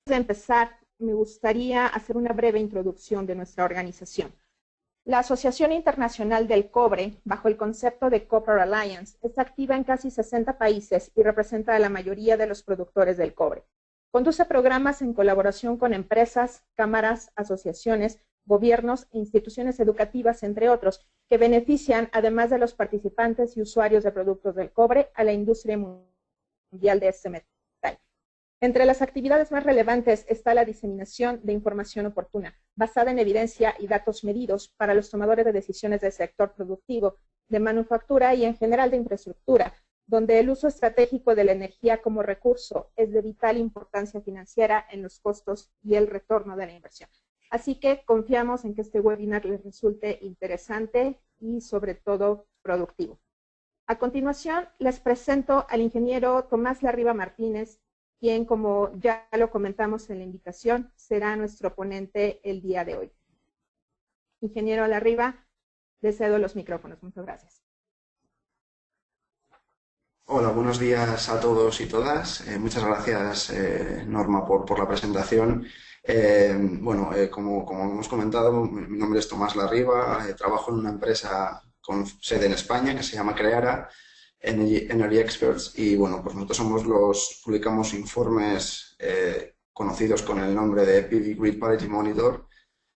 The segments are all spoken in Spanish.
de empezar, me gustaría hacer una breve introducción de nuestra organización. La Asociación Internacional del Cobre, bajo el concepto de Copper Alliance, está activa en casi 60 países y representa a la mayoría de los productores del cobre. Conduce programas en colaboración con empresas, cámaras, asociaciones, gobiernos e instituciones educativas, entre otros, que benefician, además de los participantes y usuarios de productos del cobre, a la industria mundial de este metal. Entre las actividades más relevantes está la diseminación de información oportuna, basada en evidencia y datos medidos para los tomadores de decisiones del sector productivo, de manufactura y en general de infraestructura, donde el uso estratégico de la energía como recurso es de vital importancia financiera en los costos y el retorno de la inversión. Así que confiamos en que este webinar les resulte interesante y sobre todo productivo. A continuación, les presento al ingeniero Tomás Larriba Martínez, quien, como ya lo comentamos en la invitación, será nuestro ponente el día de hoy. Ingeniero Larriba, le cedo los micrófonos. Muchas gracias. Hola, buenos días a todos y todas. Muchas gracias, Norma, por la presentación. Como hemos comentado, mi nombre es Tomás Larriba, trabajo en una empresa con sede en España que se llama Creara, Energy Experts, y bueno, pues nosotros publicamos informes conocidos con el nombre de PV Grid Parity Monitor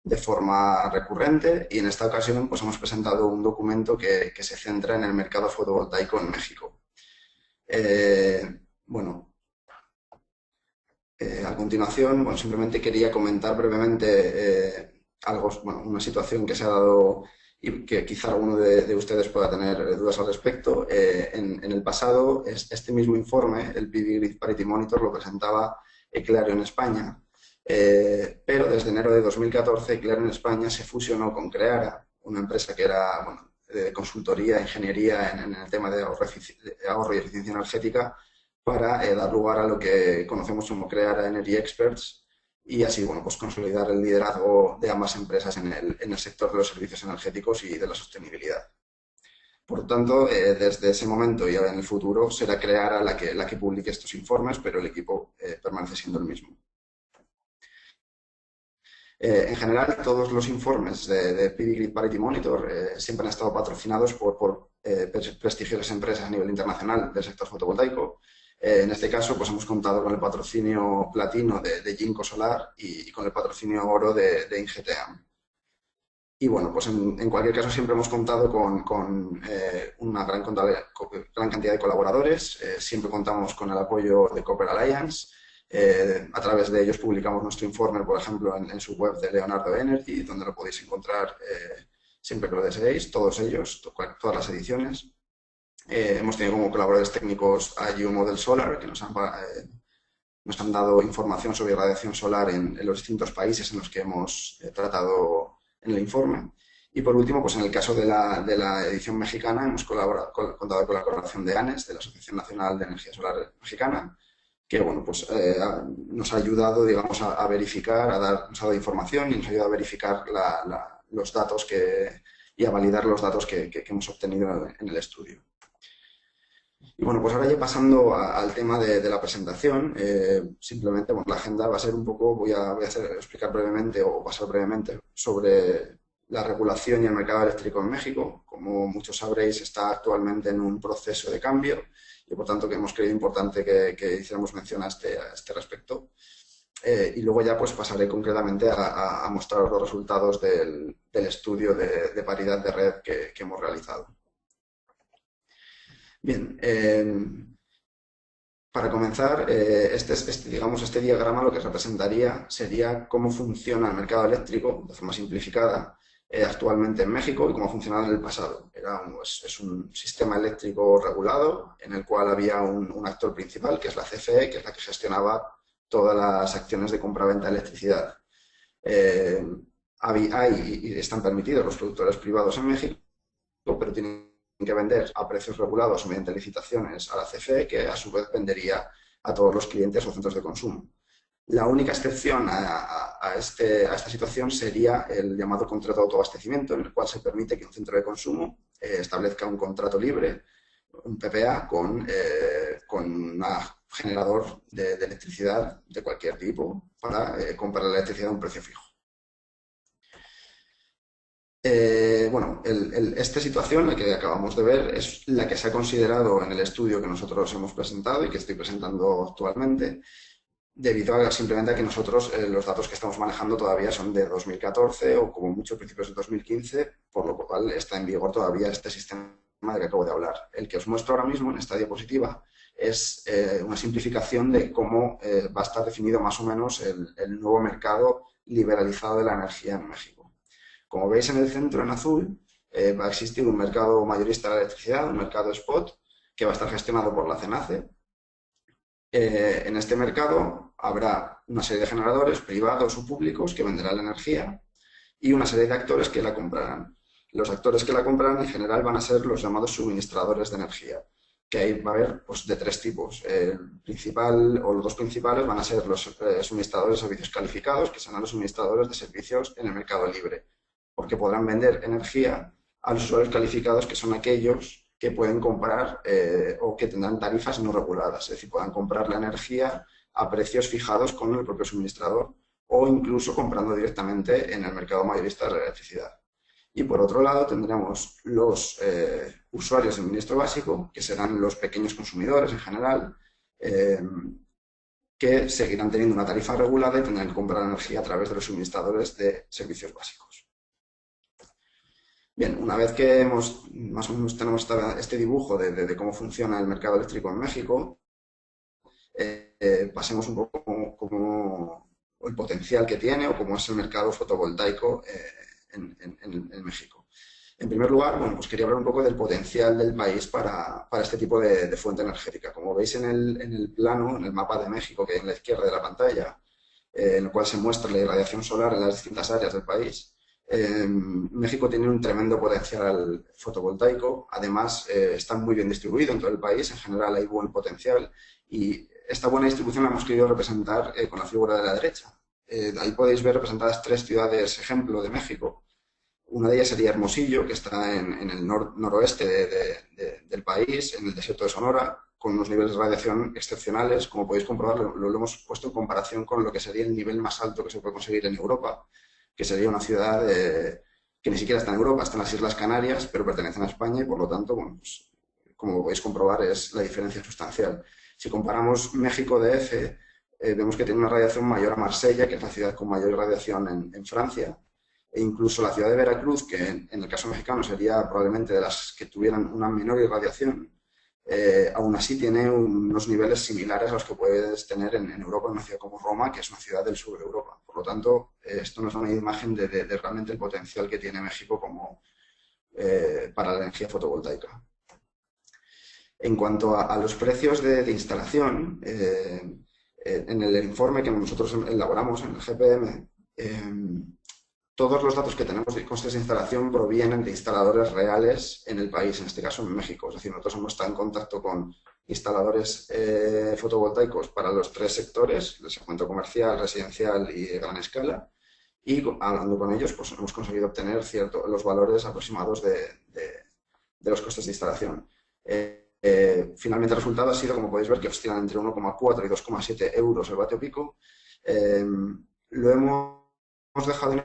de forma recurrente, y en esta ocasión pues hemos presentado un documento que se centra en el mercado fotovoltaico en México. A continuación, simplemente quería comentar brevemente una situación que se ha dado y que quizá alguno de ustedes pueda tener dudas al respecto. En el pasado, este mismo informe, el PV Grid Parity Monitor, lo presentaba Clarion España, pero desde enero de 2014 Clarion España se fusionó con Creara, una empresa que era de consultoría, ingeniería en el tema de ahorro y eficiencia energética, para dar lugar a lo que conocemos como Creara Energy Experts, y así pues consolidar el liderazgo de ambas empresas en el sector de los servicios energéticos y de la sostenibilidad. Por lo tanto, desde ese momento y ahora en el futuro será Creara la que publique estos informes, pero el equipo permanece siendo el mismo. En general, todos los informes de PV Grid Parity Monitor siempre han estado patrocinados por prestigiosas empresas a nivel internacional del sector fotovoltaico. En este caso, pues hemos contado con el patrocinio platino de Jinko Solar y con el patrocinio oro de Ingeteam. Y bueno, pues en cualquier caso siempre hemos contado con una gran cantidad de colaboradores. Siempre contamos con el apoyo de Copper Alliance. A través de ellos publicamos nuestro informe, por ejemplo, en su web de Leonardo Energy, donde lo podéis encontrar siempre que lo deseéis, todos ellos, todas las ediciones. Hemos tenido como colaboradores técnicos a Geomodel Solar, que nos han dado información sobre radiación solar en los distintos países en los que hemos tratado en el informe. Y por último, pues en el caso de la edición mexicana, hemos contado con la colaboración de ANES, de la Asociación Nacional de Energía Solar Mexicana, que nos ha ayudado, digamos, a verificar, nos ha dado información y nos ha ayudado a verificar los datos y a validar los datos que hemos obtenido en el estudio. Y bueno, pues ahora ya pasando al tema de la presentación, simplemente la agenda va a ser un poco, voy a explicar brevemente o pasar brevemente sobre la regulación y el mercado eléctrico en México. Como muchos sabréis, está actualmente en un proceso de cambio y por tanto que hemos creído importante que hiciéramos mención a este respecto. Y luego ya pues pasaré concretamente a mostrar los resultados del estudio de paridad de red que hemos realizado. Bien, para comenzar, este diagrama lo que representaría sería cómo funciona el mercado eléctrico de forma simplificada actualmente en México y cómo funcionaba en el pasado. Es un sistema eléctrico regulado en el cual había un actor principal, que es la CFE, que es la que gestionaba todas las acciones de compra-venta de electricidad. Hay y están permitidos los productores privados en México, pero tienen que vender a precios regulados mediante licitaciones a la CFE, que a su vez vendería a todos los clientes o centros de consumo. La única excepción a esta situación sería el llamado contrato de autoabastecimiento, en el cual se permite que un centro de consumo establezca un contrato libre, un PPA, con una generador de electricidad de cualquier tipo para comprar la electricidad a un precio fijo. Bueno, esta situación, la que acabamos de ver, es la que se ha considerado en el estudio que nosotros hemos presentado y que estoy presentando actualmente, debido a simplemente a que nosotros los datos que estamos manejando todavía son de 2014 o como mucho principios de 2015, por lo cual está en vigor todavía este sistema del que acabo de hablar. El que os muestro ahora mismo en esta diapositiva es una simplificación de cómo va a estar definido más o menos el nuevo mercado liberalizado de la energía en México. Como veis en el centro, en azul, va a existir un mercado mayorista de la electricidad, un mercado spot, que va a estar gestionado por la CENACE. En este mercado habrá una serie de generadores privados o públicos que venderán la energía y una serie de actores que la comprarán. Los actores que la comprarán en general van a ser los llamados suministradores de energía, que ahí va a haber pues, de tres tipos. El principal o los dos principales van a ser los suministradores de servicios calificados, que serán los suministradores de servicios en el mercado libre, porque podrán vender energía a los usuarios calificados, que son aquellos que pueden comprar o que tendrán tarifas no reguladas, es decir, puedan comprar la energía a precios fijados con el propio suministrador o incluso comprando directamente en el mercado mayorista de la electricidad. Y por otro lado tendremos los usuarios de suministro básico, que serán los pequeños consumidores en general, que seguirán teniendo una tarifa regulada y tendrán que comprar energía a través de los suministradores de servicios básicos. Bien, una vez que más o menos tenemos este dibujo de cómo funciona el mercado eléctrico en México, pasemos un poco como el potencial que tiene o cómo es el mercado fotovoltaico en México. En primer lugar, bueno, pues quería hablar un poco del potencial del país para este tipo de fuente energética. Como veis en el plano, en el mapa de México, que hay en la izquierda de la pantalla, en el cual se muestra la irradiación solar en las distintas áreas del país, México tiene un tremendo potencial fotovoltaico, además está muy bien distribuido en todo el país, en general hay buen potencial y esta buena distribución la hemos querido representar con la figura de la derecha. Ahí podéis ver representadas tres ciudades ejemplo de México. Una de ellas sería Hermosillo, que está en el noroeste del país, en el desierto de Sonora, con unos niveles de radiación excepcionales. Como podéis comprobar, lo hemos puesto en comparación con lo que sería el nivel más alto que se puede conseguir en Europa, que sería una ciudad que ni siquiera está en Europa, está en las Islas Canarias, pero pertenecen a España y por lo tanto, bueno, pues, como podéis comprobar, es la diferencia sustancial. Si comparamos México DF, vemos que tiene una radiación mayor a Marsella, que es la ciudad con mayor radiación en Francia, e incluso la ciudad de Veracruz, que en el caso mexicano sería probablemente de las que tuvieran una menor irradiación, aún así tiene unos niveles similares a los que puedes tener en Europa, en una ciudad como Roma, que es una ciudad del sur de Europa. Por lo tanto, esto nos da una imagen de realmente el potencial que tiene México para la energía fotovoltaica. En cuanto a los precios de instalación, en el informe que nosotros elaboramos en el GPM, todos los datos que tenemos de costes de instalación provienen de instaladores reales en el país, en este caso en México. Es decir, nosotros hemos estado en contacto con instaladores fotovoltaicos para los tres sectores, el segmento comercial, residencial y de gran escala, y hablando con ellos pues hemos conseguido obtener los valores aproximados de los costes de instalación. Finalmente el resultado ha sido, como podéis ver, que oscilan entre 1,4 y 2,7 euros el vatio pico. Lo hemos dejado en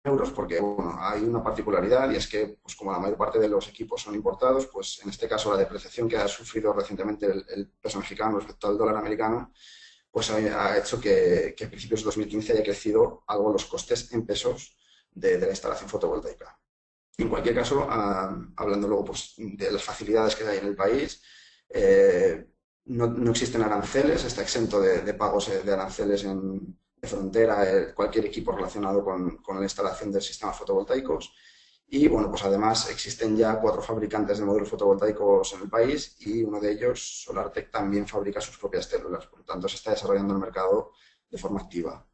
euros porque bueno, hay una particularidad y es que pues como la mayor parte de los equipos son importados, pues en este caso la depreciación que ha sufrido recientemente el peso mexicano respecto al dólar americano pues ha hecho que a principios de 2015 haya crecido algo los costes en pesos de la instalación fotovoltaica. En cualquier caso, hablando luego pues, de las facilidades que hay en el país, no existen aranceles, está exento de pagos de aranceles de frontera, cualquier equipo relacionado con la instalación de sistemas fotovoltaicos. Y bueno, pues además existen ya 4 fabricantes de módulos fotovoltaicos en el país y uno de ellos, SolarTech, también fabrica sus propias células. Por lo tanto, se está desarrollando el mercado de forma activa.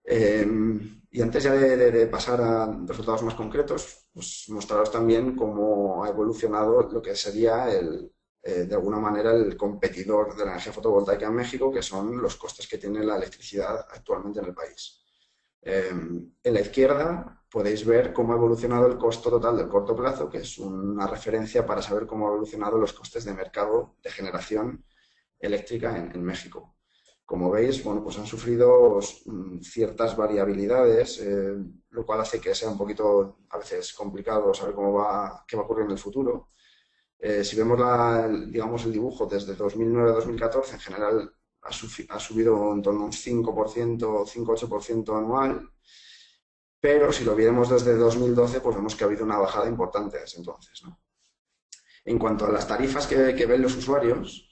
Y antes ya de pasar a resultados más concretos, pues mostraros también cómo ha evolucionado lo que sería de alguna manera el competidor de la energía fotovoltaica en México, que son los costes que tiene la electricidad actualmente en el país. En la izquierda podéis ver cómo ha evolucionado el costo total del corto plazo, que es una referencia para saber cómo han evolucionado los costes de mercado de generación eléctrica en México. Como veis, bueno, pues han sufrido ciertas variabilidades, lo cual hace que sea un poquito a veces complicado saber qué va a ocurrir en el futuro. Si vemos digamos, el dibujo desde 2009 a 2014, en general ha subido en torno a un 5%, 5-8% anual, pero si lo viéramos desde 2012, pues vemos que ha habido una bajada importante desde entonces, ¿no? En cuanto a las tarifas que ven los usuarios,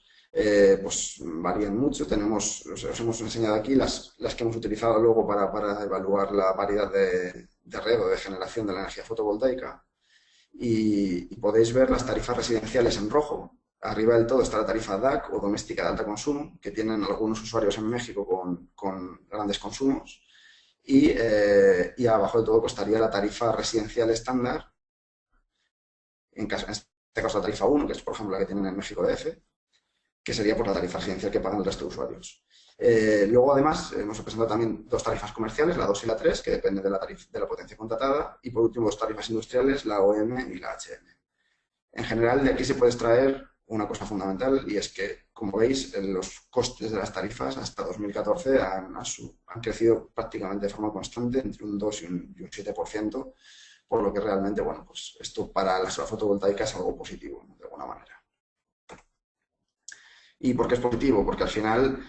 pues varían mucho. Os hemos enseñado aquí las que hemos utilizado luego para evaluar la variedad de red o de generación de la energía fotovoltaica. Y podéis ver las tarifas residenciales en rojo. Arriba del todo está la tarifa DAC o doméstica de alto consumo, que tienen algunos usuarios en México con grandes consumos. Y abajo del todo pues, estaría la tarifa residencial estándar, en este caso la tarifa 1, que es por ejemplo la que tienen en México DF, que sería por la tarifa residencial que pagan el resto de usuarios. Luego, además, hemos presentado también dos tarifas comerciales, la 2 y la 3, que depende de la potencia contratada, y por último dos tarifas industriales, la OM y la HM. En general, de aquí se puede extraer una cosa fundamental, y es que, como veis, los costes de las tarifas hasta 2014 han crecido prácticamente de forma constante, entre un 2 y un 7%, por lo que realmente, bueno, pues esto para la solar fotovoltaica es algo positivo, ¿no? De alguna manera. ¿Y por qué es positivo? Porque al final,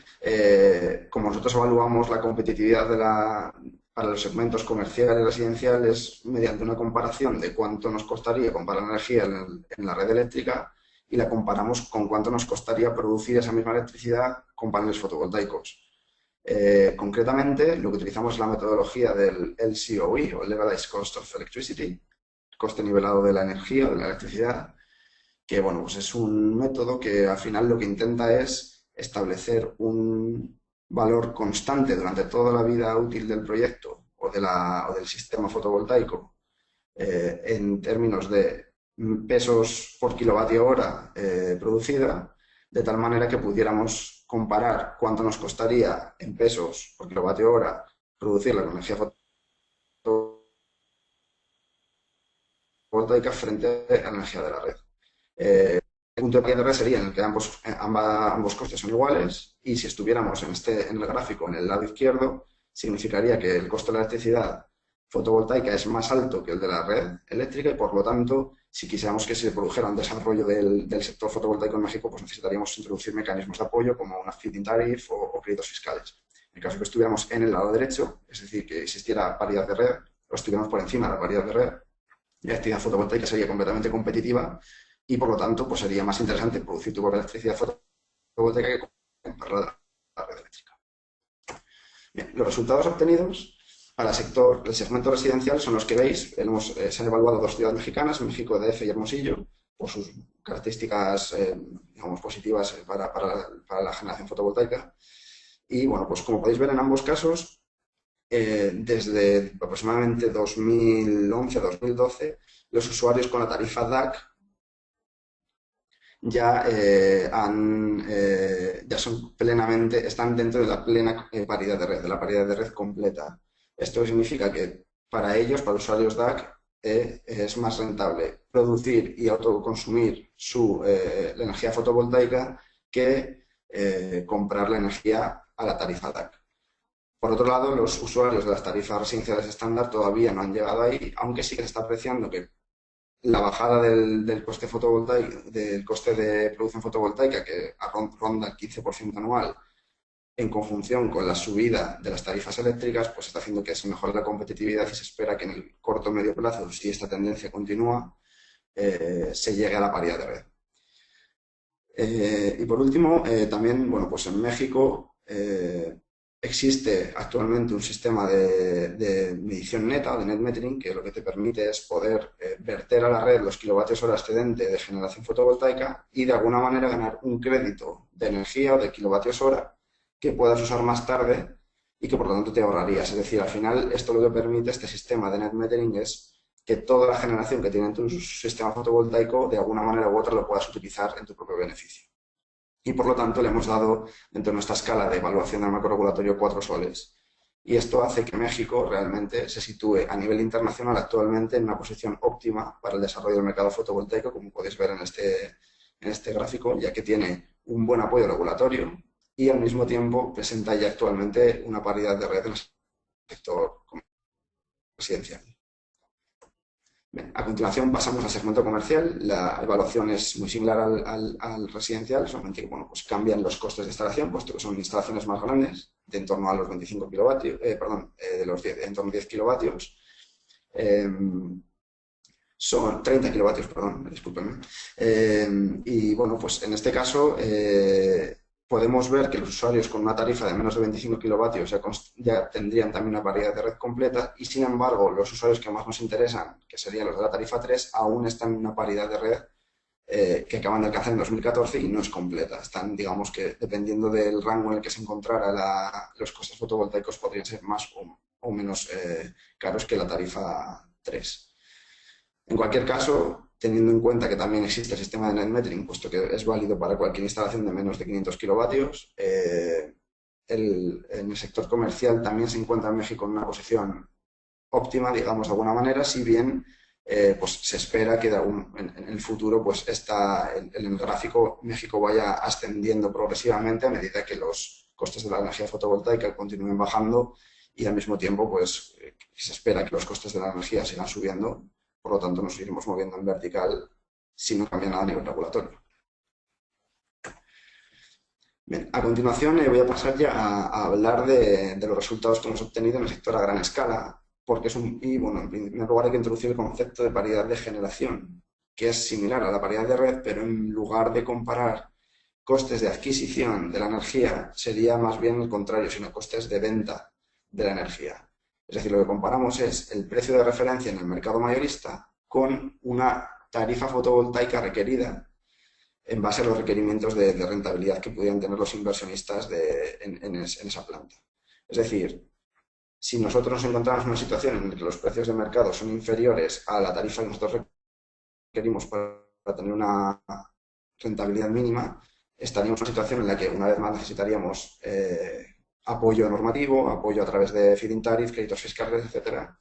como nosotros evaluamos la competitividad para los segmentos comerciales y residenciales mediante una comparación de cuánto nos costaría comprar la energía en la red eléctrica y la comparamos con cuánto nos costaría producir esa misma electricidad con paneles fotovoltaicos. Concretamente, lo que utilizamos es la metodología del LCOE, o Levelized Cost of Electricity, coste nivelado de la energía, de la electricidad, que bueno, pues es un método que al final lo que intenta es establecer un valor constante durante toda la vida útil del proyecto o del sistema fotovoltaico en términos de pesos por kilovatio hora producida, de tal manera que pudiéramos comparar cuánto nos costaría en pesos por kilovatio hora producir la energía fotovoltaica frente a la energía de la red. El punto de partida de red sería en el que ambos costes son iguales, y si estuviéramos en el gráfico en el lado izquierdo, significaría que el coste de la electricidad fotovoltaica es más alto que el de la red eléctrica, y por lo tanto, si quisiéramos que se produjera un desarrollo del sector fotovoltaico en México, pues necesitaríamos introducir mecanismos de apoyo como una feed-in tariff o créditos fiscales. En el caso que estuviéramos en el lado derecho, es decir, que existiera paridad de red, o estuviéramos por encima de la paridad de red, la actividad fotovoltaica sería completamente competitiva, y por lo tanto pues sería más interesante producir tu propia electricidad fotovoltaica que comprarla a la red eléctrica. Bien, los resultados obtenidos para el segmento residencial son los que veis. Se han evaluado dos ciudades mexicanas, México DF y Hermosillo, por sus características digamos, positivas para la generación fotovoltaica. Y bueno, pues como podéis ver en ambos casos, desde aproximadamente 2011 a 2012, los usuarios con la tarifa DAC ya están dentro de la plena paridad de red, de la paridad de red completa. Esto significa que para ellos, para los usuarios DAC, es más rentable producir y autoconsumir la energía fotovoltaica que comprar la energía a la tarifa DAC. Por otro lado, los usuarios de las tarifas residenciales estándar todavía no han llegado ahí, aunque sí que se está apreciando que la bajada del coste fotovoltaico, del coste de producción fotovoltaica, que ronda el 15% anual, en conjunción con la subida de las tarifas eléctricas, pues está haciendo que se mejore la competitividad, y se espera que en el corto o medio plazo, si esta tendencia continúa, se llegue a la paridad de red. Y por último, también, bueno, pues en México existe actualmente un sistema de medición neta, de net metering, que lo que te permite es poder verter a la red los kilovatios hora excedente de generación fotovoltaica y de alguna manera ganar un crédito de energía o de kilovatios hora que puedas usar más tarde y que por lo tanto te ahorrarías. Es decir, al final esto lo que permite este sistema de net metering es que toda la generación que tiene en tu sistema fotovoltaico de alguna manera u otra lo puedas utilizar en tu propio beneficio. Y por lo tanto le hemos dado dentro de nuestra escala de evaluación del marco regulatorio 4 soles. Y esto hace que México realmente se sitúe a nivel internacional actualmente en una posición óptima para el desarrollo del mercado fotovoltaico, como podéis ver en este gráfico, ya que tiene un buen apoyo regulatorio y al mismo tiempo presenta ya actualmente una paridad de red en el sector residencial. Bien, a continuación pasamos al segmento comercial. La evaluación es muy similar al residencial, solamente que bueno, pues cambian los costes de instalación, puesto que son instalaciones más grandes, de en torno a los 25 kilovatios, de los 10, en torno a 10 kilovatios. Son 30 kilovatios, perdón, discúlpenme. Y bueno, pues en este caso podemos ver que los usuarios con una tarifa de menos de 25 kilovatios ya tendrían también una paridad de red completa y, sin embargo, los usuarios que más nos interesan, que serían los de la tarifa 3, aún están en una paridad de red que acaban de alcanzar en 2014 y no es completa. Están, digamos que, dependiendo del rango en el que se encontrara, los costes fotovoltaicos podrían ser más o menos caros que la tarifa 3. En cualquier caso, teniendo en cuenta que también existe el sistema de net metering, puesto que es válido para cualquier instalación de menos de 500 kilovatios, en el sector comercial también se encuentra en México en una posición óptima, digamos de alguna manera, si bien pues se espera que en el futuro pues en el gráfico México vaya ascendiendo progresivamente a medida que los costes de la energía fotovoltaica continúen bajando y al mismo tiempo pues se espera que los costes de la energía sigan subiendo. Por lo tanto, nos iremos moviendo en vertical si no cambia nada a nivel regulatorio. Bien, a continuación voy a pasar ya a hablar de los resultados que hemos obtenido en el sector a gran escala, porque bueno, en primer lugar hay que introducir el concepto de paridad de generación, que es similar a la paridad de red, pero en lugar de comparar costes de adquisición de la energía, sería más bien el contrario, sino costes de venta de la energía. Es decir, lo que comparamos es el precio de referencia en el mercado mayorista con una tarifa fotovoltaica requerida en base a los requerimientos de rentabilidad que pudieran tener los inversionistas en esa planta. Es decir, si nosotros nos encontramos en una situación en la que los precios de mercado son inferiores a la tarifa que nosotros requerimos para tener una rentabilidad mínima, estaríamos en una situación en la que una vez más necesitaríamos apoyo normativo, apoyo a través de feed-in tariff, créditos fiscales, etcétera.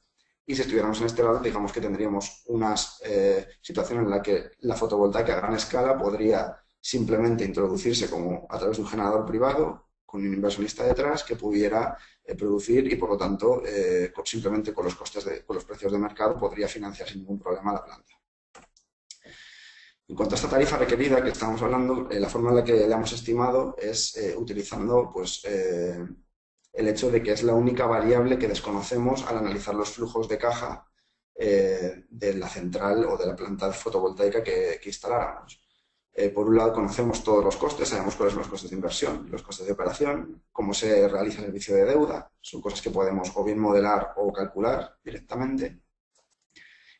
Y si estuviéramos en este lado, digamos que tendríamos una situación en la que la fotovoltaica a gran escala podría simplemente introducirse como a través de un generador privado con un inversionista detrás que pudiera producir y, por lo tanto, simplemente con los precios de mercado podría financiar sin ningún problema la planta. En cuanto a esta tarifa requerida que estamos hablando, la forma en la que la hemos estimado es utilizando pues, el hecho de que es la única variable que desconocemos al analizar los flujos de caja de la central o de la planta fotovoltaica que instaláramos. Por un lado, conocemos todos los costes, sabemos cuáles son los costes de inversión, los costes de operación, cómo se realiza el servicio de deuda, son cosas que podemos o bien modelar o calcular directamente.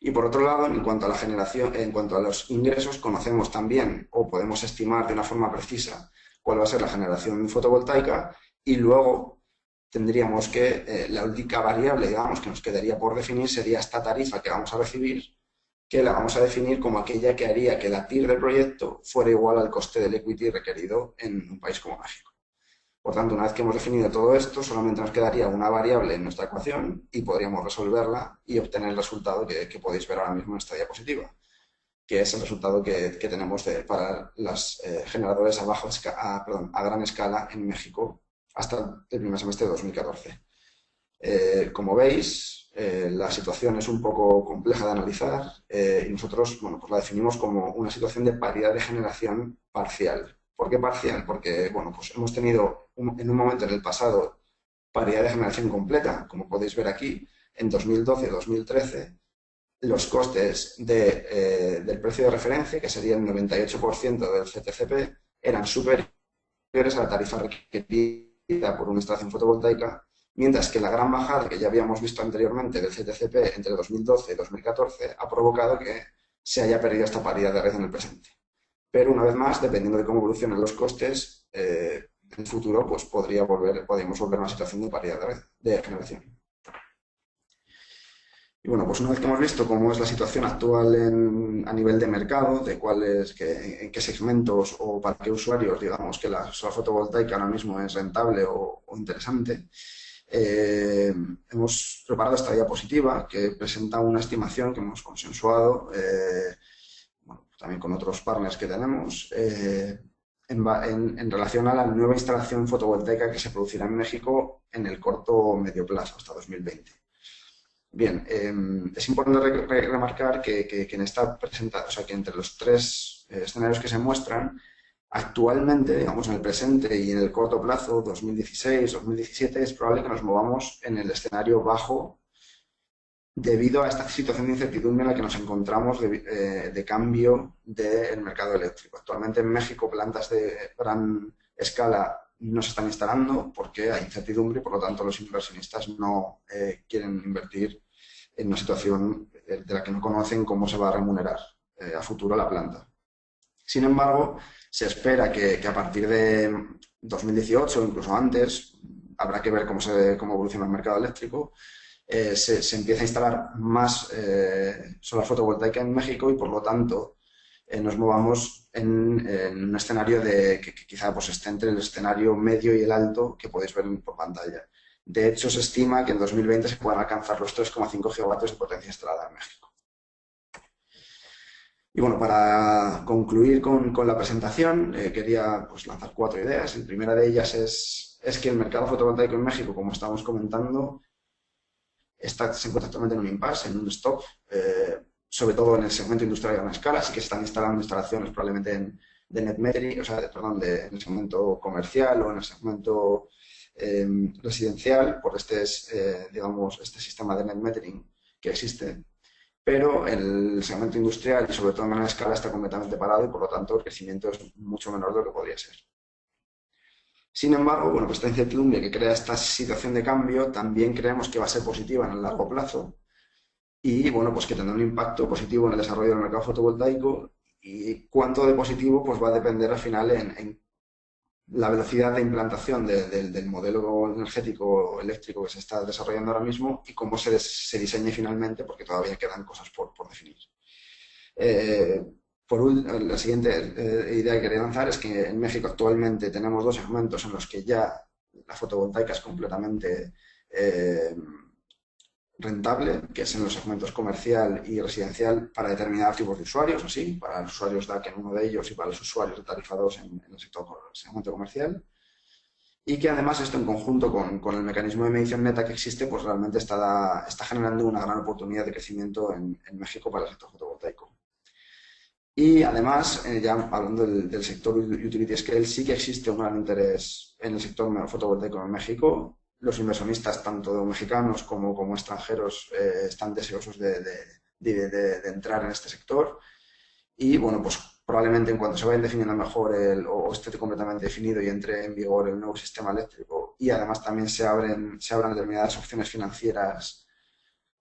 Y por otro lado, en cuanto a la generación, en cuanto a los ingresos, conocemos también o podemos estimar de una forma precisa cuál va a ser la generación fotovoltaica y luego tendríamos que la única variable, digamos, que nos quedaría por definir sería esta tarifa que vamos a recibir, que la vamos a definir como aquella que haría que la TIR del proyecto fuera igual al coste del equity requerido en un país como México. Por tanto, una vez que hemos definido todo esto, solamente nos quedaría una variable en nuestra ecuación y podríamos resolverla y obtener el resultado que podéis ver ahora mismo en esta diapositiva, que es el resultado que tenemos para los generadores a gran escala en México hasta el primer semestre de 2014. Como veis, la situación es un poco compleja de analizar y nosotros bueno, pues la definimos como una situación de paridad de generación parcial. ¿Por qué parcial? Porque bueno, pues hemos tenido en un momento en el pasado paridad de generación completa, como podéis ver aquí, en 2012-2013, los costes del precio de referencia, que sería el 98% del CTCP, eran superiores a la tarifa requerida por una instalación fotovoltaica, mientras que la gran bajada que ya habíamos visto anteriormente del CTCP entre 2012 y 2014 ha provocado que se haya perdido esta paridad de red en el presente. Pero una vez más, dependiendo de cómo evolucionen los costes, en el futuro pues podríamos volver a una situación de paridad de red, de generación. Y bueno, pues una vez que hemos visto cómo es la situación actual a nivel de mercado, de en qué segmentos o para qué usuarios, digamos, que la solar fotovoltaica ahora mismo es rentable o interesante, hemos preparado esta diapositiva que presenta una estimación que hemos consensuado también con otros partners que tenemos, en relación a la nueva instalación fotovoltaica que se producirá en México en el corto o medio plazo, hasta 2020. Bien, es importante remarcar que en esta presentación, o sea, que entre los tres escenarios que se muestran, actualmente, digamos, en el presente y en el corto plazo, 2016, 2017, es probable que nos movamos en el escenario bajo debido a esta situación de incertidumbre en la que nos encontramos de cambio del mercado eléctrico. Actualmente en México plantas de gran escala no se están instalando porque hay incertidumbre y por lo tanto los inversionistas no quieren invertir en una situación de la que no conocen cómo se va a remunerar a futuro la planta. Sin embargo, se espera que a partir de 2018 o incluso antes, habrá que ver cómo evoluciona el mercado eléctrico, se empieza a instalar más solar fotovoltaica en México y por lo tanto nos movamos en un escenario que quizá pues, esté entre el escenario medio y el alto que podéis ver por pantalla. De hecho, se estima que en 2020 se puedan alcanzar los 3,5 gigavatios de potencia instalada en México. Y bueno, para concluir con la presentación, quería pues, lanzar 4 ideas. La primera de ellas es que el mercado fotovoltaico en México, como estamos comentando, se encuentra actualmente en un impasse, en un stop, sobre todo en el segmento industrial a gran escala. Sí que se están instalando instalaciones probablemente de net metering, en el segmento comercial o en el segmento residencial por digamos, este sistema de net metering que existe. Pero el segmento industrial y sobre todo en gran escala está completamente parado y por lo tanto el crecimiento es mucho menor de lo que podría ser. Sin embargo, bueno, pues esta incertidumbre que crea esta situación de cambio también creemos que va a ser positiva en el largo plazo y bueno, pues que tendrá un impacto positivo en el desarrollo del mercado fotovoltaico y cuánto de positivo pues va a depender al final en la velocidad de implantación del modelo energético eléctrico que se está desarrollando ahora mismo y cómo se diseñe finalmente, porque todavía quedan cosas por definir. La siguiente idea que quería lanzar es que en México actualmente tenemos 2 segmentos en los que ya la fotovoltaica es completamente rentable, que es en los segmentos comercial y residencial para determinados tipos de usuarios, así, para los usuarios DAC en uno de ellos y para los usuarios de tarifa 2 en el segmento comercial. Y que además esto en conjunto con el mecanismo de medición neta que existe, pues realmente está generando una gran oportunidad de crecimiento en México para el sector fotovoltaico. Y además, ya hablando del sector utility scale, sí que existe un gran interés en el sector fotovoltaico en México. Los inversionistas, tanto mexicanos como extranjeros, están deseosos de entrar en este sector. Y bueno, pues probablemente en cuanto se vaya definiendo mejor o esté completamente definido y entre en vigor el nuevo sistema eléctrico y además también se abran determinadas opciones financieras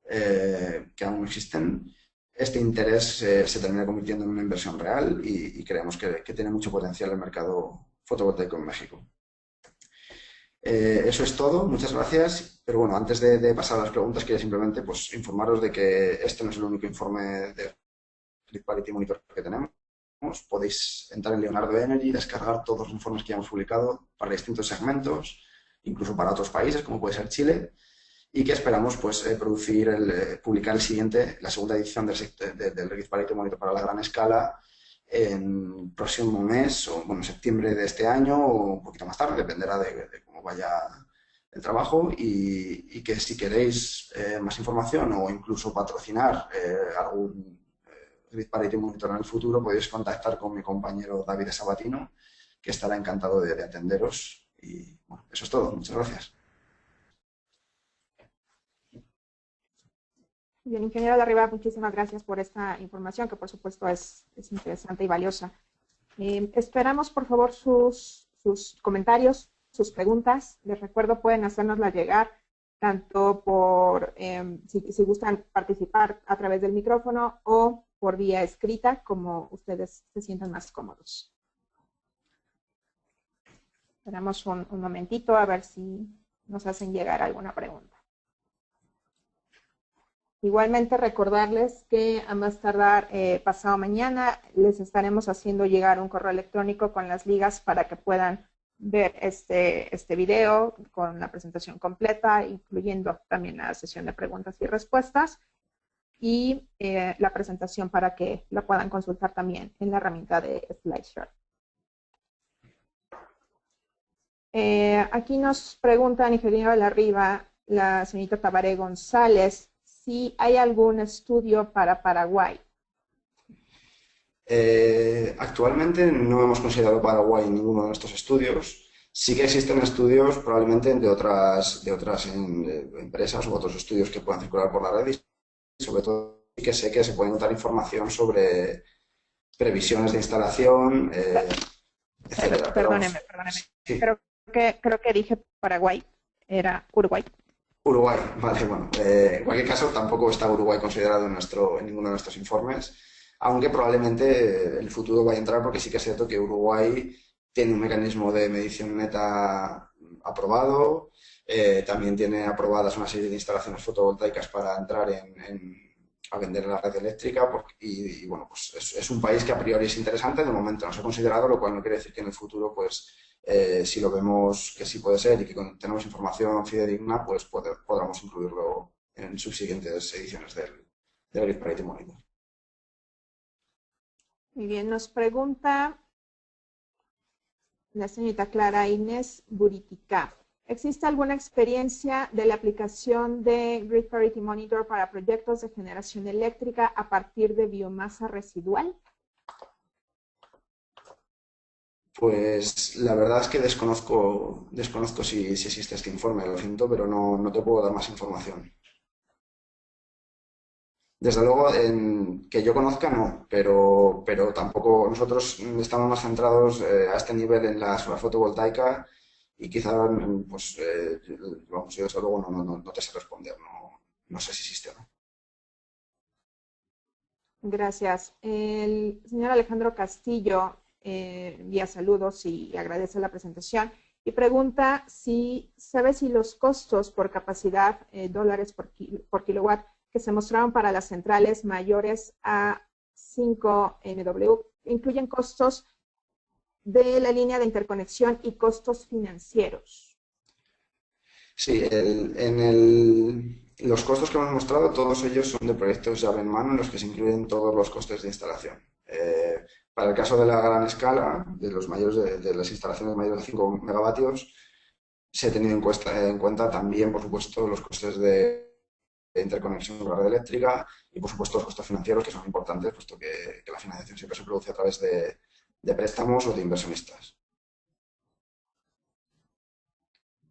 que aún no existen, este interés se termina convirtiendo en una inversión real y creemos que tiene mucho potencial el mercado fotovoltaico en México. Eso es todo, muchas gracias. Pero bueno, antes de pasar a las preguntas, quería simplemente pues, informaros de que este no es el único informe de Grid Parity Monitor que tenemos. Podéis entrar en Leonardo Energy y descargar todos los informes que ya hemos publicado para distintos segmentos, incluso para otros países, como puede ser Chile, y que esperamos pues, publicar la segunda edición del Grid Parity Monitor para la gran escala en el próximo mes, o bueno, septiembre de este año o un poquito más tarde, dependerá de cómo vaya el trabajo y que si queréis más información o incluso patrocinar algún Grid Parity Monitor en el futuro, podéis contactar con mi compañero David Sabatino, que estará encantado de atenderos. Y bueno, eso es todo. Muchas gracias. Bien, ingeniero Larriba, muchísimas gracias por esta información, que por supuesto es interesante y valiosa. Esperamos, por favor, sus comentarios, sus preguntas. Les recuerdo, pueden hacérnoslas llegar tanto por, si gustan participar a través del micrófono o por vía escrita, como ustedes se sientan más cómodos. Esperamos un momentito a ver si nos hacen llegar alguna pregunta. Igualmente recordarles que a más tardar pasado mañana les estaremos haciendo llegar un correo electrónico con las ligas para que puedan ver este video con la presentación completa, incluyendo también la sesión de preguntas y respuestas y la presentación para que la puedan consultar también en la herramienta de SlideShare. Aquí nos pregunta el ingeniero de la Riva, la señorita Tabaré González, si hay algún estudio para Paraguay. Actualmente no hemos considerado Paraguay en ninguno de estos estudios. Sí que existen estudios probablemente de otras empresas u otros estudios que puedan circular por la red y sobre todo sí que sé que se puede encontrar información sobre previsiones de instalación, etcétera. Perdóneme. Sí. Creo que dije Paraguay, era Uruguay. Uruguay, vale, bueno. En cualquier caso, tampoco está Uruguay considerado en ninguno de nuestros informes, aunque probablemente el futuro vaya a entrar porque sí que es cierto que Uruguay tiene un mecanismo de medición neta aprobado, también tiene aprobadas una serie de instalaciones fotovoltaicas para entrar a vender en la red eléctrica y bueno, pues es un país que a priori es interesante, de momento no se ha considerado, lo cual no quiere decir que en el futuro, pues, si lo vemos que sí puede ser y que tenemos información fidedigna, pues podamos incluirlo en subsiguientes ediciones del Grid Parity Monitor. Muy bien, nos pregunta la señorita Clara Inés Buritica. ¿Existe alguna experiencia de la aplicación de Grid Parity Monitor para proyectos de generación eléctrica a partir de biomasa residual? Pues la verdad es que desconozco si existe este informe, lo siento, pero no te puedo dar más información. Desde luego, que yo conozca, no, pero tampoco nosotros estamos más centrados a este nivel en la solar fotovoltaica y quizá, pues, vamos, yo desde luego no te sé responder, no sé si existe o no. Gracias. El señor Alejandro Castillo envía saludos y agradece la presentación y pregunta si sabe si los costos por capacidad, dólares por kilowatt, que se mostraron para las centrales mayores a 5 MW, incluyen costos de la línea de interconexión y costos financieros. Sí, los costos que hemos mostrado, todos ellos son de proyectos llave en mano en los que se incluyen todos los costes de instalación. Para el caso de la gran escala, de los mayores de las instalaciones mayores de 5 megavatios, se ha tenido en cuenta también, por supuesto, los costes de interconexión con la red eléctrica y, por supuesto, los costos financieros, que son importantes, puesto que la financiación siempre se produce a través de préstamos o de inversionistas.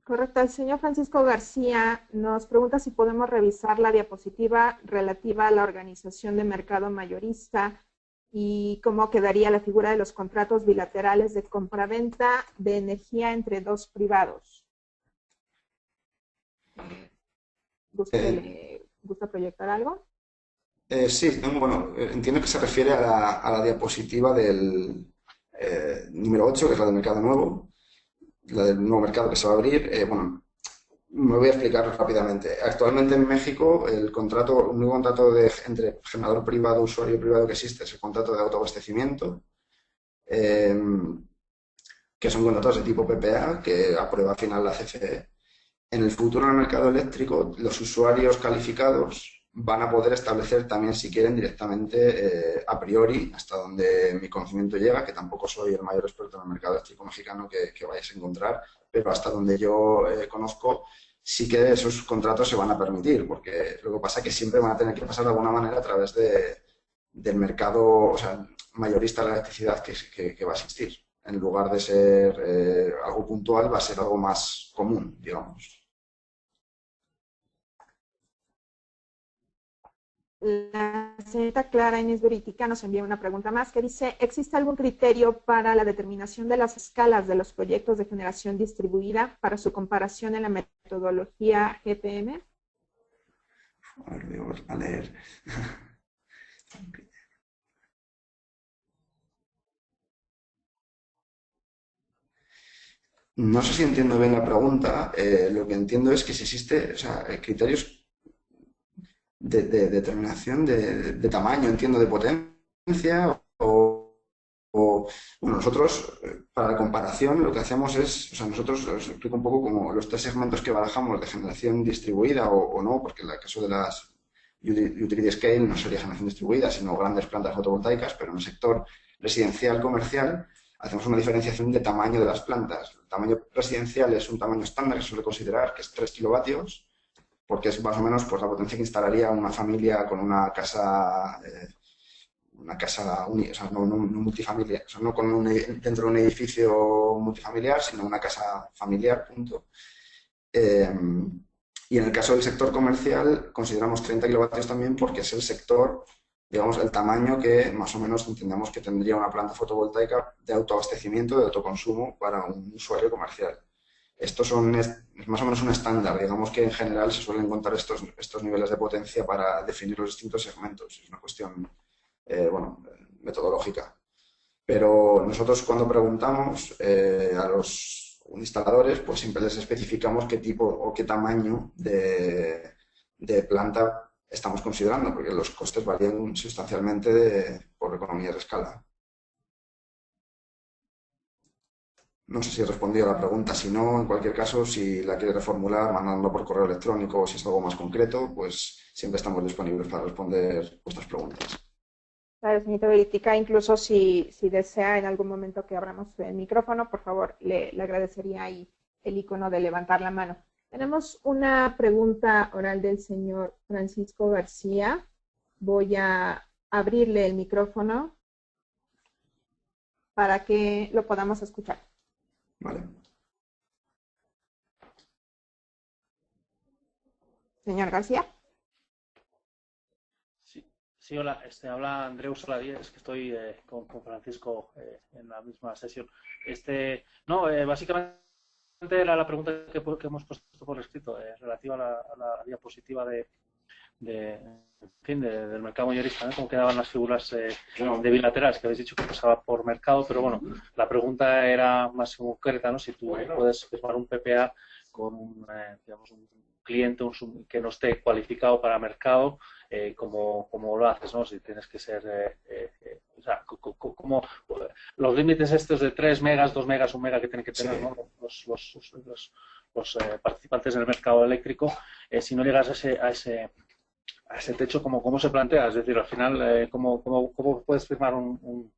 Correcto. El señor Francisco García nos pregunta si podemos revisar la diapositiva relativa a la organización de mercado mayorista y cómo quedaría la figura de los contratos bilaterales de compraventa de energía entre dos privados. ¿Gusta proyectar algo? Sí, bueno, entiendo que se refiere a la diapositiva del número 8, que es la del mercado nuevo, la del nuevo mercado que se va a abrir. Bueno, me voy a explicar rápidamente. Actualmente en México el único contrato entre generador privado y usuario privado que existe es el contrato de autoabastecimiento, que son contratos de tipo PPA que aprueba al final la CFE. En el futuro en el mercado eléctrico, los usuarios calificados van a poder establecer también, si quieren, directamente a priori, hasta donde mi conocimiento llega, que tampoco soy el mayor experto en el mercado eléctrico mexicano que vayas a encontrar, pero hasta donde yo conozco, sí que esos contratos se van a permitir, porque lo que pasa es que siempre van a tener que pasar de alguna manera a través del mercado, o sea, mayorista de la electricidad que va a existir. En lugar de ser algo puntual, va a ser algo más común, digamos. La señorita Clara Inés Buritica nos envía una pregunta más que dice, ¿existe algún criterio para la determinación de las escalas de los proyectos de generación distribuida para su comparación en la metodología GPM? A ver, voy a leer. No sé si entiendo bien la pregunta. Lo que entiendo es que si existe, o sea, criterios de determinación de tamaño, entiendo, de potencia bueno, nosotros, para la comparación, lo que hacemos es, o sea, nosotros os explico un poco como los tres segmentos que barajamos de generación distribuida o no, porque en el caso de las utility scale no sería generación distribuida, sino grandes plantas fotovoltaicas, pero en el sector residencial, comercial, hacemos una diferenciación de tamaño de las plantas. El tamaño residencial es un tamaño estándar que se suele considerar, que es 3 kilovatios, porque es más o menos pues, la potencia que instalaría una familia con una casa o sea, no multifamiliar, o sea, no dentro de un edificio multifamiliar, sino una casa familiar, punto. Y en el caso del sector comercial consideramos 30 kilovatios también porque es el sector, digamos, el tamaño que más o menos entendemos que tendría una planta fotovoltaica de autoabastecimiento, de autoconsumo para un usuario comercial. Estos es más o menos un estándar, digamos que en general se suelen encontrar estos niveles de potencia para definir los distintos segmentos. Es una cuestión, metodológica. Pero nosotros cuando preguntamos a los instaladores, pues siempre les especificamos qué tipo o qué tamaño de planta estamos considerando, porque los costes varían sustancialmente por economías de escala. No sé si he respondido a la pregunta. Si no, en cualquier caso, si la quiere reformular, mandando por correo electrónico o si es algo más concreto, pues siempre estamos disponibles para responder vuestras preguntas. Claro, señorita Belitica, incluso si desea en algún momento que abramos el micrófono, por favor, le agradecería ahí el icono de levantar la mano. Tenemos una pregunta oral del señor Francisco García. Voy a abrirle el micrófono para que lo podamos escuchar. Vale. Señor García. Sí, hola, habla Andreu Soladies, que estoy con Francisco en la misma sesión. Básicamente era la pregunta que hemos puesto por escrito, relativa a la diapositiva del mercado mayorista, ¿no? Cómo quedaban las figuras de bilaterales, que habéis dicho que pasaba por mercado, pero bueno, la pregunta era más concreta, ¿no? Si tú puedes firmar un PPA con un cliente que no esté cualificado para mercado, como lo haces, ¿no? Si tienes que ser, como los límites estos de 3 megas, 2 megas, 1 mega que tienen que tener, ¿no? los participantes en el mercado eléctrico, si no llegas a ese techo, ¿cómo se plantea? Es decir, al final, ¿cómo puedes firmar un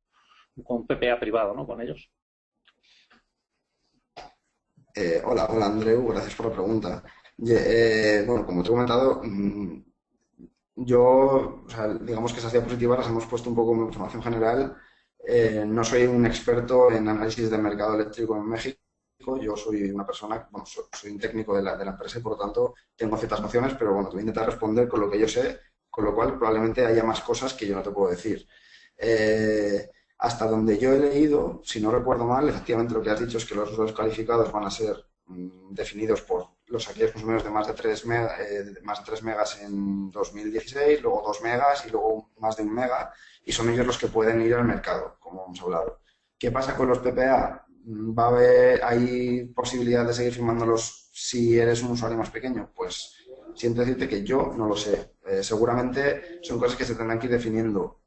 PPA privado, ¿no? Con ellos? Hola Andreu, gracias por la pregunta. Como te he comentado, digamos que esas diapositivas las hemos puesto un poco como información general. No soy un experto en análisis de mercado eléctrico en México. Yo soy una persona, soy un técnico de la empresa y por lo tanto tengo ciertas nociones, pero bueno, te voy a intentar responder con lo que yo sé, con lo cual probablemente haya más cosas que yo no te puedo decir. Hasta donde yo he leído, si no recuerdo mal, efectivamente lo que has dicho es que los usuarios calificados van a ser definidos por aquellos consumidores de más de 3 megas en 2016, luego 2 megas y luego más de 1 mega, y son ellos los que pueden ir al mercado, como hemos hablado. ¿Qué pasa con los PPA? ¿Hay posibilidad de seguir firmándolos si eres un usuario más pequeño? Pues siento decirte que yo no lo sé. Seguramente son cosas que se tendrán que ir definiendo.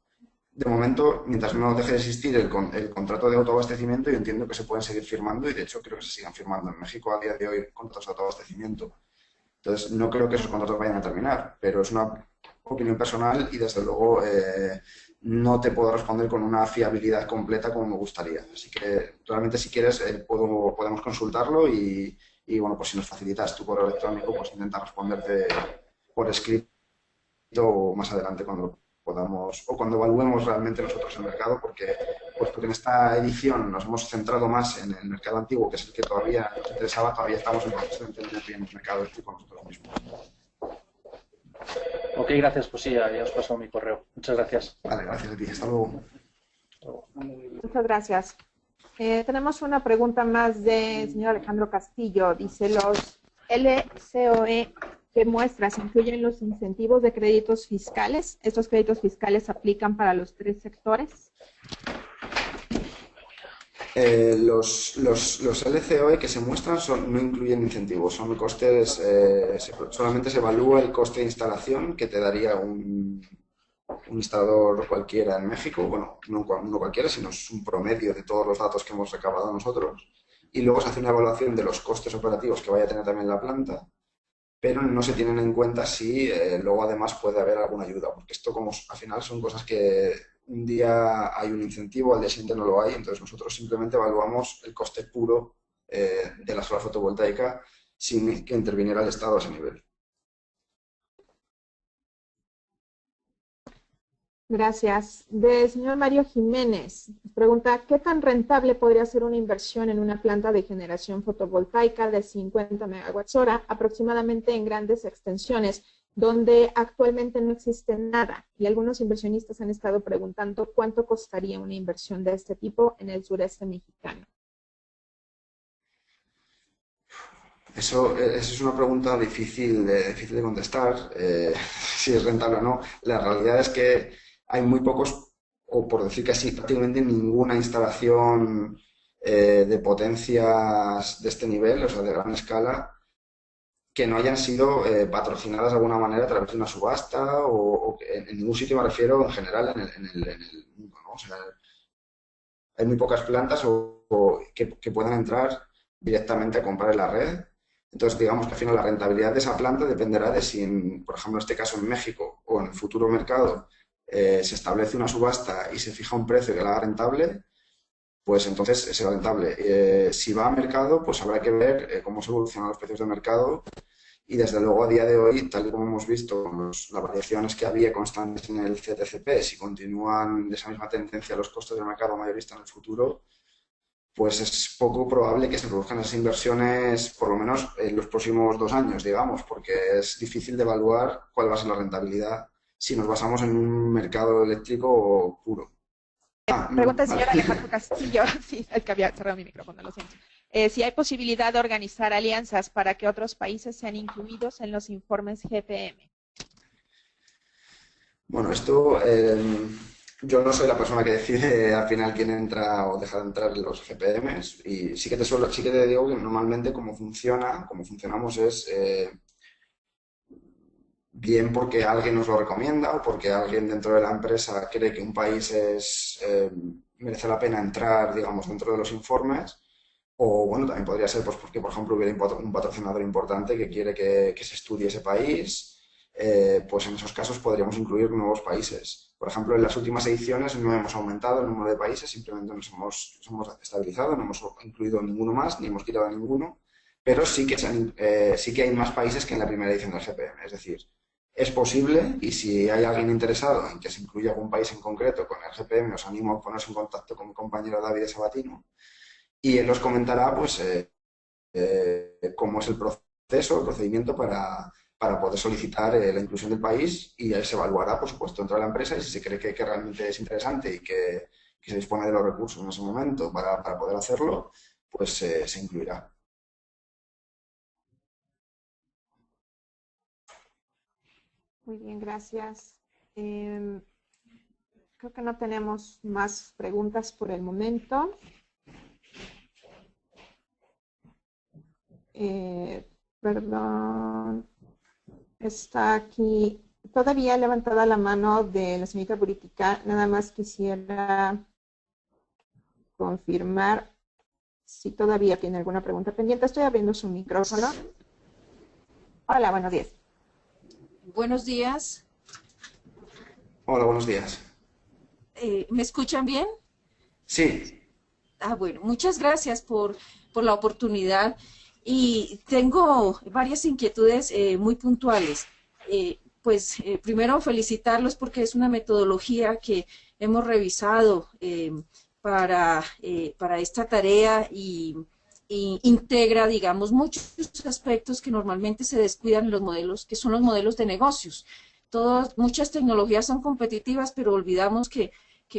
De momento, mientras no deje de existir el contrato de autoabastecimiento, yo entiendo que se pueden seguir firmando y de hecho creo que se sigan firmando en México a día de hoy contratos de autoabastecimiento. Entonces, no creo que esos contratos vayan a terminar, pero es una opinión personal y desde luego no te puedo responder con una fiabilidad completa como me gustaría. Así que realmente si quieres podemos consultarlo y bueno, pues si nos facilitas tu correo electrónico, pues intenta responderte por escrito más adelante cuando podamos o cuando evaluemos realmente nosotros el mercado, porque en esta edición nos hemos centrado más en el mercado antiguo, que es el que todavía nos interesaba, todavía estamos en el proceso de entender bien el mercado eléctrico nosotros mismos. Ok, gracias. Pues sí, ya os paso mi correo. Muchas gracias. Vale, gracias a ti. Hasta luego. Muchas gracias. Tenemos una pregunta más del señor Alejandro Castillo. Dice, los LCOE que muestras incluyen los incentivos de créditos fiscales. ¿Estos créditos fiscales aplican para los 3 sectores? Los LCOE que se muestran no incluyen incentivos, son costes, solamente se evalúa el coste de instalación que te daría un instalador cualquiera en México, bueno, no uno cualquiera, sino es un promedio de todos los datos que hemos recabado nosotros, y luego se hace una evaluación de los costes operativos que vaya a tener también la planta, pero no se tienen en cuenta si luego además puede haber alguna ayuda, porque esto como al final son cosas que un día hay un incentivo, al día siguiente no lo hay, entonces nosotros simplemente evaluamos el coste puro de la solar fotovoltaica sin que interviniera el Estado a ese nivel. Gracias. Del señor Mario Jiménez, pregunta, ¿qué tan rentable podría ser una inversión en una planta de generación fotovoltaica de 50 megawatts hora, aproximadamente en grandes extensiones, donde actualmente no existe nada? Y algunos inversionistas han estado preguntando cuánto costaría una inversión de este tipo en el sureste mexicano. Eso es una pregunta difícil de contestar, si es rentable o no. La realidad es que hay muy pocos, o por decir que así, prácticamente ninguna instalación de potencias de este nivel, o sea, de gran escala, que no hayan sido patrocinadas de alguna manera a través de una subasta o en ningún sitio, me refiero en general en el mundo, ¿no? O sea, hay muy pocas plantas que puedan entrar directamente a comprar en la red. Entonces, digamos que al final la rentabilidad de esa planta dependerá de si, por ejemplo, en este caso en México o en el futuro mercado, se establece una subasta y se fija un precio que la haga rentable, pues entonces será rentable. Si va a mercado, pues habrá que ver cómo se evolucionan los precios de mercado y desde luego a día de hoy, tal y como hemos visto, las variaciones que había constantes en el CTCP, si continúan de esa misma tendencia los costos del mercado mayorista en el futuro, pues es poco probable que se produzcan esas inversiones, por lo menos en los próximos 2 años, digamos, porque es difícil de evaluar cuál va a ser la rentabilidad si nos basamos en un mercado eléctrico puro. Pregunta el Vale. señor Alejandro Castillo, sí, es que había cerrado mi micrófono, lo siento. Si hay posibilidad de organizar alianzas para que otros países sean incluidos en los informes GPM. Bueno, esto yo no soy la persona que decide al final quién entra o deja de entrar en los GPMs y sí que te digo que normalmente cómo funcionamos es bien porque alguien nos lo recomienda o porque alguien dentro de la empresa cree que un país merece la pena entrar, digamos, dentro de los informes. O bueno, también podría ser pues, porque, por ejemplo, hubiera un patrocinador importante que quiere que se estudie ese país. Pues en esos casos podríamos incluir nuevos países. Por ejemplo, en las últimas ediciones no hemos aumentado el número de países, simplemente nos hemos estabilizado, no hemos incluido ninguno más, ni hemos quitado ninguno, pero sí que hay más países que en la primera edición del GPM. Es decir, es posible y si hay alguien interesado en que se incluya algún país en concreto con el GPM, os animo a ponerse en contacto con mi compañero David Sabatino y él os comentará pues cómo es el proceso, el procedimiento para poder solicitar la inclusión del país y se evaluará, por supuesto, dentro de la empresa y si se cree que realmente es interesante y que se dispone de los recursos en ese momento para poder hacerlo, pues se incluirá. Muy bien, gracias. Creo que no tenemos más preguntas por el momento. Perdón. Está aquí todavía levantada la mano de la señorita Buritica. Nada más quisiera confirmar si todavía tiene alguna pregunta pendiente. Estoy abriendo su micrófono. Hola, buenos días. Buenos días. Hola, buenos días. ¿Me escuchan bien? Sí. Bueno, muchas gracias por la oportunidad. Y tengo varias inquietudes muy puntuales. Primero felicitarlos porque es una metodología que hemos revisado para esta tarea y integra, digamos, muchos aspectos que normalmente se descuidan en los modelos, que son los modelos de negocios. Muchas tecnologías son competitivas, pero olvidamos que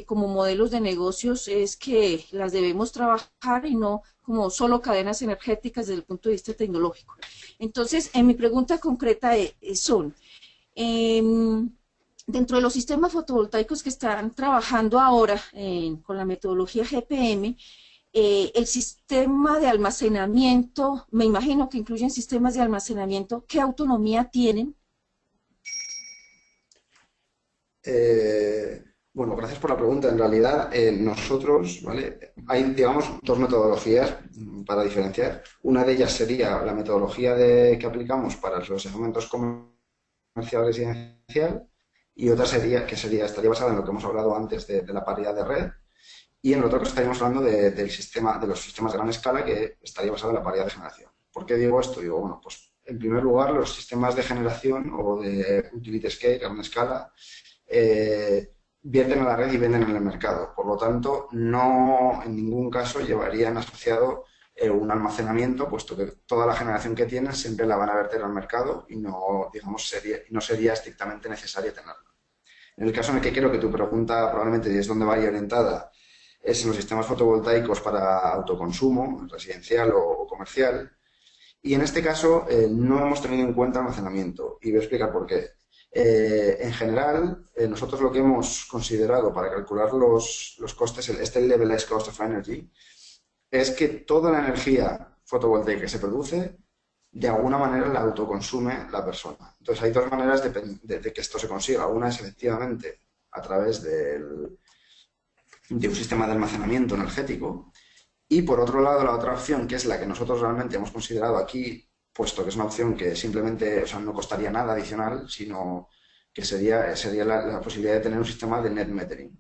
como modelos de negocios es que las debemos trabajar y no como solo cadenas energéticas desde el punto de vista tecnológico. Entonces, mi pregunta concreta son, dentro de los sistemas fotovoltaicos que están trabajando ahora con la metodología GPM, el sistema de almacenamiento, me imagino que incluyen sistemas de almacenamiento, ¿qué autonomía tienen? Bueno, gracias por la pregunta. En realidad, nosotros, ¿vale? Hay, digamos, 2 metodologías para diferenciar. Una de ellas sería la metodología que aplicamos para los segmentos comercial residencial y otra estaría basada en lo que hemos hablado antes de la paridad de red, y en el otro caso estaríamos hablando de los sistemas de gran escala, que estaría basado en la paridad de generación. ¿Por qué digo esto? Digo, bueno, pues en primer lugar, los sistemas de generación o de utility scale, gran escala, vierten a la red y venden en el mercado. Por lo tanto, no en ningún caso llevarían asociado un almacenamiento, puesto que toda la generación que tienen siempre la van a verter al mercado y no, digamos, no sería estrictamente necesario tenerla. En el caso en el que creo que tu pregunta probablemente es dónde va a ir orientada, es en los sistemas fotovoltaicos para autoconsumo, residencial o comercial. Y en este caso no hemos tenido en cuenta almacenamiento, y voy a explicar por qué. En general, nosotros lo que hemos considerado para calcular los costes, este levelized cost of energy, es que toda la energía fotovoltaica que se produce, de alguna manera la autoconsume la persona. Entonces hay dos maneras de que esto se consiga. Una es efectivamente a través de un sistema de almacenamiento energético, y por otro lado la otra opción, que es la que nosotros realmente hemos considerado aquí, puesto que es una opción que simplemente, o sea, no costaría nada adicional, sino que sería la posibilidad de tener un sistema de net metering,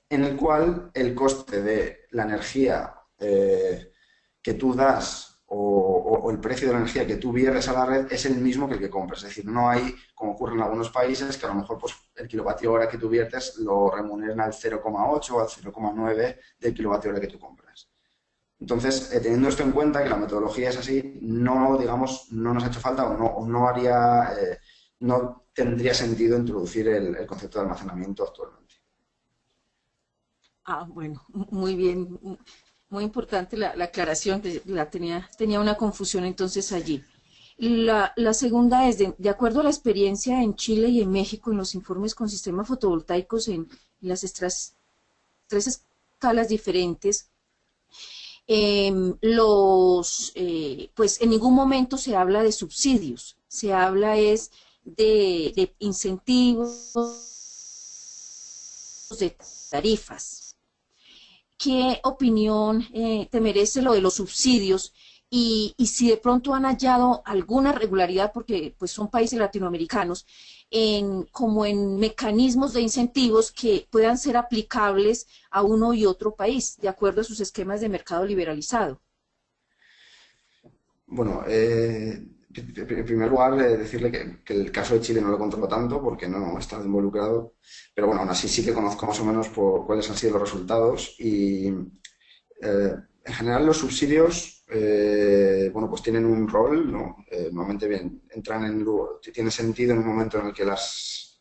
en el cual el coste de la energía que tú das o el precio de la energía que tú viertes a la red es el mismo que el que compras. Es decir, no hay, como ocurre en algunos países, que a lo mejor pues, el kilovatio hora que tú viertes lo remuneran al 0,8 o al 0,9 del kilovatio hora que tú compras. Entonces, teniendo esto en cuenta, que la metodología es así, no, digamos, no nos ha hecho falta o no haría, no tendría sentido introducir el concepto de almacenamiento actualmente. Ah, bueno, muy bien, muy importante la aclaración, que tenía una confusión entonces allí. La segunda es, de acuerdo a la experiencia en Chile y en México, en los informes con sistemas fotovoltaicos en las tres escalas diferentes, pues en ningún momento se habla de subsidios, se habla es de incentivos, de tarifas. ¿Qué opinión te merece lo de los subsidios? Y si de pronto han hallado alguna regularidad, porque pues son países latinoamericanos, como en mecanismos de incentivos que puedan ser aplicables a uno y otro país, de acuerdo a sus esquemas de mercado liberalizado. Bueno, en primer lugar, decirle que el caso de Chile no lo controlo tanto porque no he estado involucrado, pero bueno, aún así sí que conozco más o menos cuáles han sido los resultados y en general los subsidios, bueno, pues tienen un rol, ¿no? Normalmente bien, tiene sentido en un momento en el que las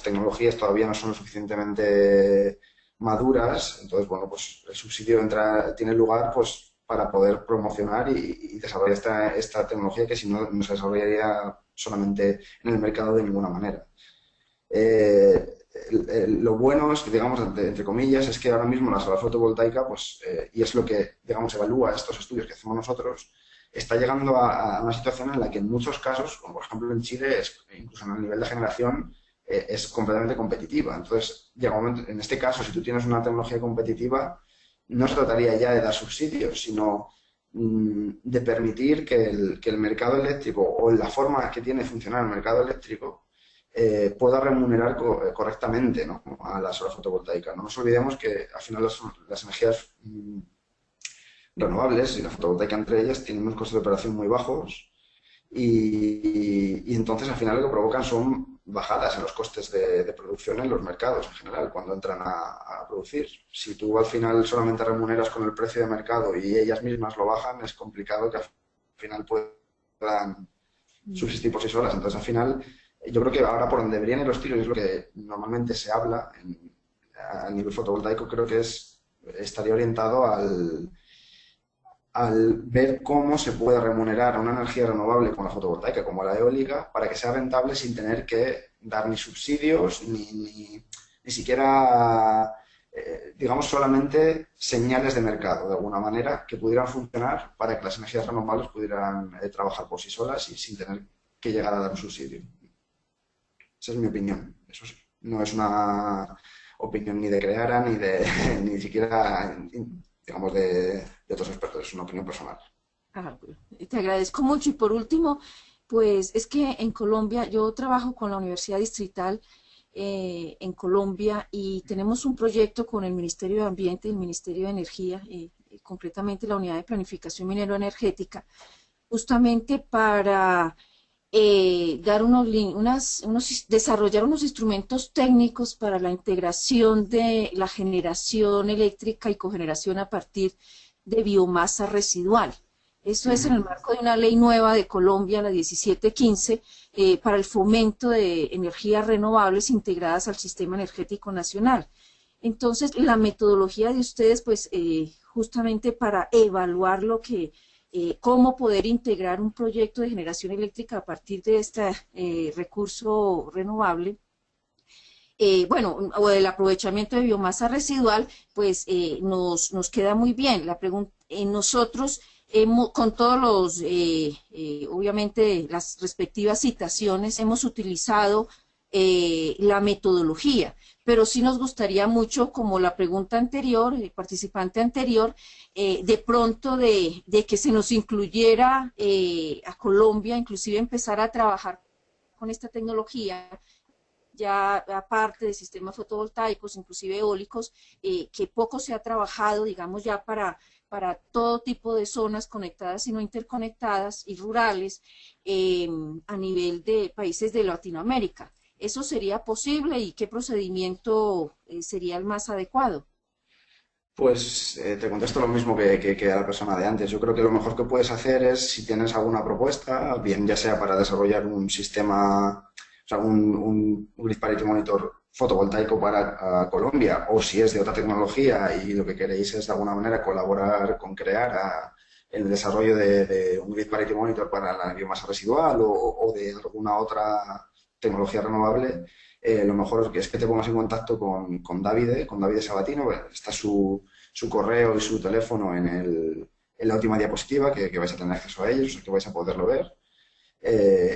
tecnologías todavía no son lo suficientemente maduras, entonces, bueno, pues el subsidio tiene lugar, pues para poder promocionar y desarrollar esta tecnología que si no, no se desarrollaría solamente en el mercado de ninguna manera. Lo bueno es que, digamos, entre comillas, es que ahora mismo la solar fotovoltaica, pues, y es lo que, digamos, evalúa estos estudios que hacemos nosotros, está llegando a una situación en la que en muchos casos, como por ejemplo en Chile, incluso en el nivel de generación, es completamente competitiva. Entonces, llega un momento, en este caso, si tú tienes una tecnología competitiva, no se trataría ya de dar subsidios, sino de permitir que el mercado eléctrico o la forma que tiene de funcionar el mercado eléctrico pueda remunerar correctamente, ¿no? A la solar fotovoltaica. No nos olvidemos que al final las energías renovables y la fotovoltaica entre ellas tienen unos costes de operación muy bajos y entonces al final lo que provocan son bajadas en los costes de producción en los mercados en general cuando entran a producir. Si tú al final solamente remuneras con el precio de mercado y ellas mismas lo bajan, es complicado que al final puedan subsistir por sí solas. Entonces al final yo creo que ahora por donde deberían ir los tiros es lo que normalmente se habla a nivel fotovoltaico, creo que estaría orientado al ver cómo se puede remunerar a una energía renovable como la fotovoltaica, como la eólica, para que sea rentable sin tener que dar ni subsidios, ni siquiera, digamos, solamente señales de mercado, de alguna manera, que pudieran funcionar para que las energías renovables pudieran trabajar por sí solas y sin tener que llegar a dar un subsidio. Esa es mi opinión, eso sí. No es una opinión ni de Creara, ni siquiera, digamos, de otros expertos, es una opinión personal. Te agradezco mucho. Y por último, pues es que en Colombia yo trabajo con la Universidad Distrital en Colombia y tenemos un proyecto con el Ministerio de Ambiente y el Ministerio de Energía, concretamente la Unidad de Planificación Minero-Energética, justamente para desarrollar unos instrumentos técnicos para la integración de la generación eléctrica y cogeneración a partir de biomasa residual. Eso es en el marco de una ley nueva de Colombia, la 1715, para el fomento de energías renovables integradas al sistema energético nacional. Entonces, la metodología de ustedes, pues, justamente para evaluar cómo poder integrar un proyecto de generación eléctrica a partir de este recurso renovable, o del aprovechamiento de biomasa residual, pues nos queda muy bien. La pregunta, nosotros, con todos los, obviamente, las respectivas citaciones, hemos utilizado la metodología, pero sí nos gustaría mucho, como la pregunta anterior, el participante anterior, de pronto de que se nos incluyera a Colombia, inclusive empezar a trabajar con esta tecnología, ya aparte de sistemas fotovoltaicos, inclusive eólicos, que poco se ha trabajado, digamos, ya para todo tipo de zonas conectadas y no interconectadas y rurales a nivel de países de Latinoamérica. ¿Eso sería posible y qué procedimiento sería el más adecuado? Pues te contesto lo mismo que a la persona de antes. Yo creo que lo mejor que puedes hacer es, si tienes alguna propuesta, bien ya sea para desarrollar un sistema, o sea, un Grid Parity Monitor fotovoltaico para Colombia, o si es de otra tecnología y lo que queréis es de alguna manera colaborar con crear el desarrollo de un Grid Parity Monitor para la biomasa residual o de alguna otra tecnología renovable, lo mejor es que te pongas en contacto con Davide Sabatino. Está su correo y su teléfono en la última diapositiva, que vais a tener acceso a ellos, que vais a poderlo ver.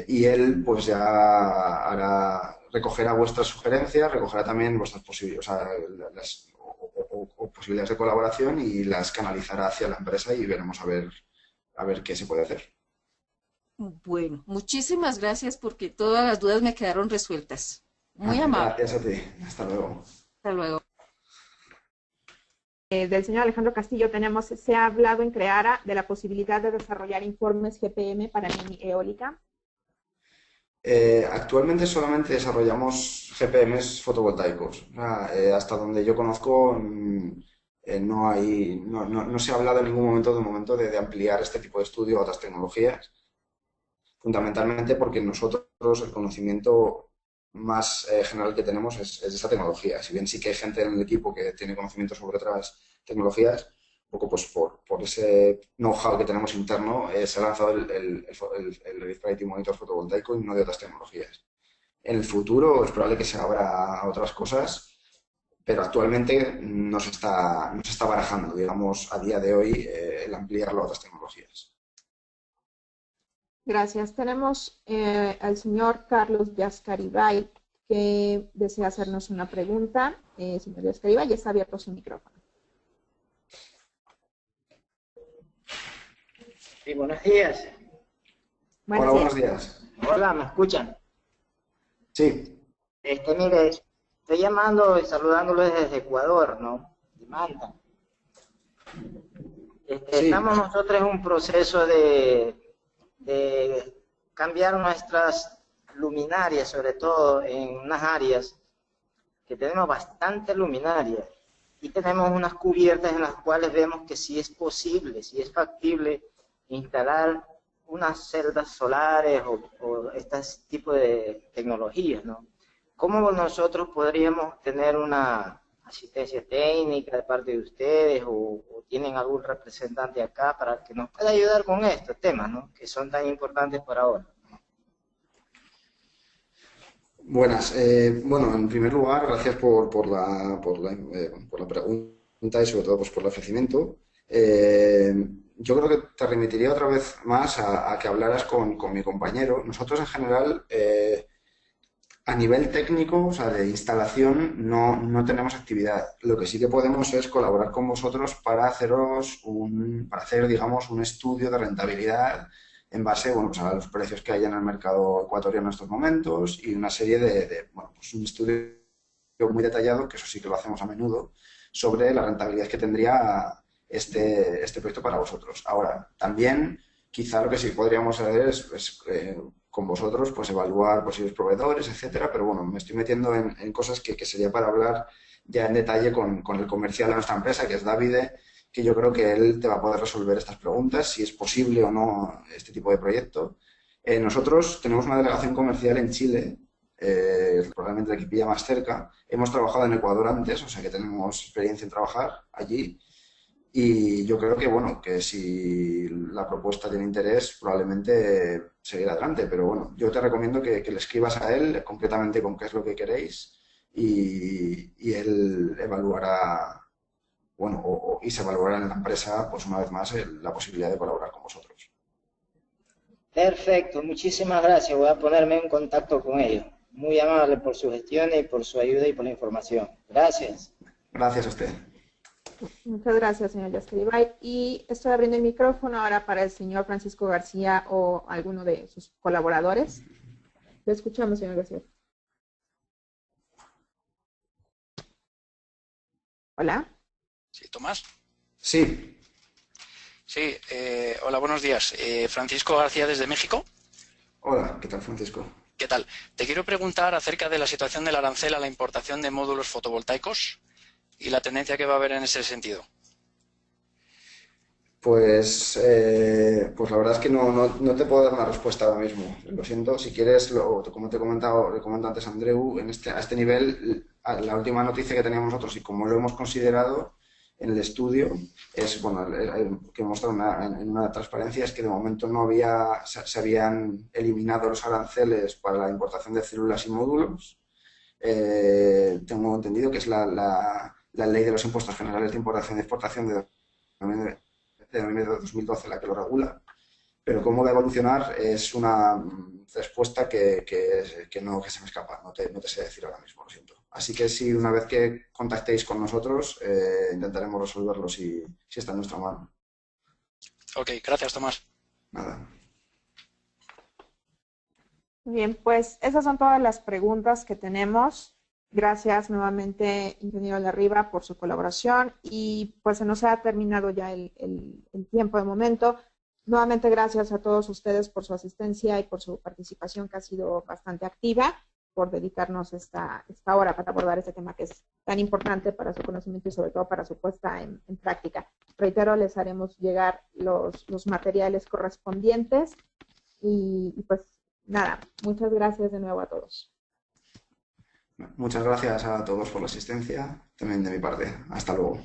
Y él pues ya recogerá vuestras sugerencias, recogerá también vuestras posibilidades, posibilidades de colaboración y las canalizará hacia la empresa y veremos a ver qué se puede hacer. Bueno, muchísimas gracias porque todas las dudas me quedaron resueltas. Muy amable. Gracias a ti. Hasta luego. Hasta luego. Del señor Alejandro Castillo se ha hablado en Creara de la posibilidad de desarrollar informes GPM para mini eólica. Actualmente solamente desarrollamos GPMs fotovoltaicos. O sea, hasta donde yo conozco no se ha hablado en ningún momento de ampliar este tipo de estudio a otras tecnologías. Fundamentalmente porque nosotros el conocimiento más general que tenemos es de esta tecnología. Si bien sí que hay gente en el equipo que tiene conocimiento sobre otras tecnologías, un poco pues por ese know-how que tenemos interno, se ha lanzado el Grid Parity Monitor fotovoltaico y no de otras tecnologías. En el futuro es probable que se abra a otras cosas, pero actualmente no se está barajando, digamos, a día de hoy, el ampliarlo a otras tecnologías. Gracias. Tenemos al señor Carlos Vázquez que desea hacernos una pregunta. Señor Vázquez, ya está abierto su micrófono. Sí, buenos días. Hola, buenos días. Hola, ¿me escuchan? Sí. Mire, estoy llamando y saludándoles desde Ecuador, ¿no? De Manta. Sí. Estamos nosotros en un proceso de cambiar nuestras luminarias, sobre todo en unas áreas que tenemos bastante luminarias y tenemos unas cubiertas en las cuales vemos que sí es posible, sí es factible instalar unas celdas solares o este tipo de tecnologías, ¿no? ¿Cómo nosotros podríamos tener una asistencia técnica de parte de ustedes o tienen algún representante acá para que nos pueda ayudar con estos temas, ¿no? Que son tan importantes por ahora? Buenas. Bueno, en primer lugar, gracias por la pregunta y sobre todo pues, por el ofrecimiento. Yo creo que te remitiría otra vez más a que hablaras con mi compañero. Nosotros en general, a nivel técnico, o sea, de instalación, no tenemos actividad. Lo que sí que podemos es colaborar con vosotros para hacer, digamos, un estudio de rentabilidad en base, bueno, pues a los precios que hay en el mercado ecuatoriano en estos momentos y una serie bueno, pues un estudio muy detallado, que eso sí que lo hacemos a menudo, sobre la rentabilidad que tendría este proyecto para vosotros. Ahora, también quizá lo que sí podríamos hacer es con vosotros, pues evaluar posibles proveedores, etcétera, pero bueno, me estoy metiendo en cosas que sería para hablar ya en detalle con el comercial de nuestra empresa, que es Davide, que yo creo que él te va a poder resolver estas preguntas, si es posible o no este tipo de proyecto. Nosotros tenemos una delegación comercial en Chile, probablemente la que pilla más cerca. Hemos trabajado en Ecuador antes, o sea que tenemos experiencia en trabajar allí. Y yo creo que, bueno, que si la propuesta tiene interés, probablemente seguirá adelante. Pero bueno, yo te recomiendo que le escribas a él completamente con qué es lo que queréis y él evaluará, bueno, y se evaluará en la empresa, pues una vez más, la posibilidad de colaborar con vosotros. Perfecto, muchísimas gracias. Voy a ponerme en contacto con ellos. Muy amable por su gestión y por su ayuda y por la información. Gracias. Gracias a usted. Muchas gracias, señor Yaskeribay. Y estoy abriendo el micrófono ahora para el señor Francisco García o alguno de sus colaboradores. Lo escuchamos, señor García. Hola. Sí, Tomás. Sí. Sí, hola, buenos días. Francisco García desde México. Hola, ¿qué tal, Francisco? ¿Qué tal? Te quiero preguntar acerca de la situación del arancel a la importación de módulos fotovoltaicos y la tendencia que va a haber en ese sentido. Pues la verdad es que no te puedo dar una respuesta ahora mismo. Lo siento, si quieres, como te he comentado, le comento antes a Andreu, a este nivel, la última noticia que teníamos nosotros y como lo hemos considerado en el estudio, es, bueno, que mostrado en una transparencia, es que de momento se habían eliminado los aranceles para la importación de células y módulos. Tengo entendido que es la ley de los impuestos generales de importación y exportación de 2012 la que lo regula, pero cómo va a evolucionar es una respuesta que se me escapa, no te sé decir ahora mismo, lo siento. Así que si una vez que contactéis con nosotros, intentaremos resolverlo si está en nuestra mano. Ok, gracias, Tomás. Nada. Bien, pues esas son todas las preguntas que tenemos. Gracias nuevamente, ingeniero Larriba, por su colaboración y pues se nos ha terminado ya el tiempo de momento. Nuevamente gracias a todos ustedes por su asistencia y por su participación que ha sido bastante activa, por dedicarnos esta hora para abordar este tema que es tan importante para su conocimiento y sobre todo para su puesta en práctica. Reitero, les haremos llegar los materiales correspondientes y pues nada, muchas gracias de nuevo a todos. Muchas gracias a todos por la asistencia, también de mi parte. Hasta luego.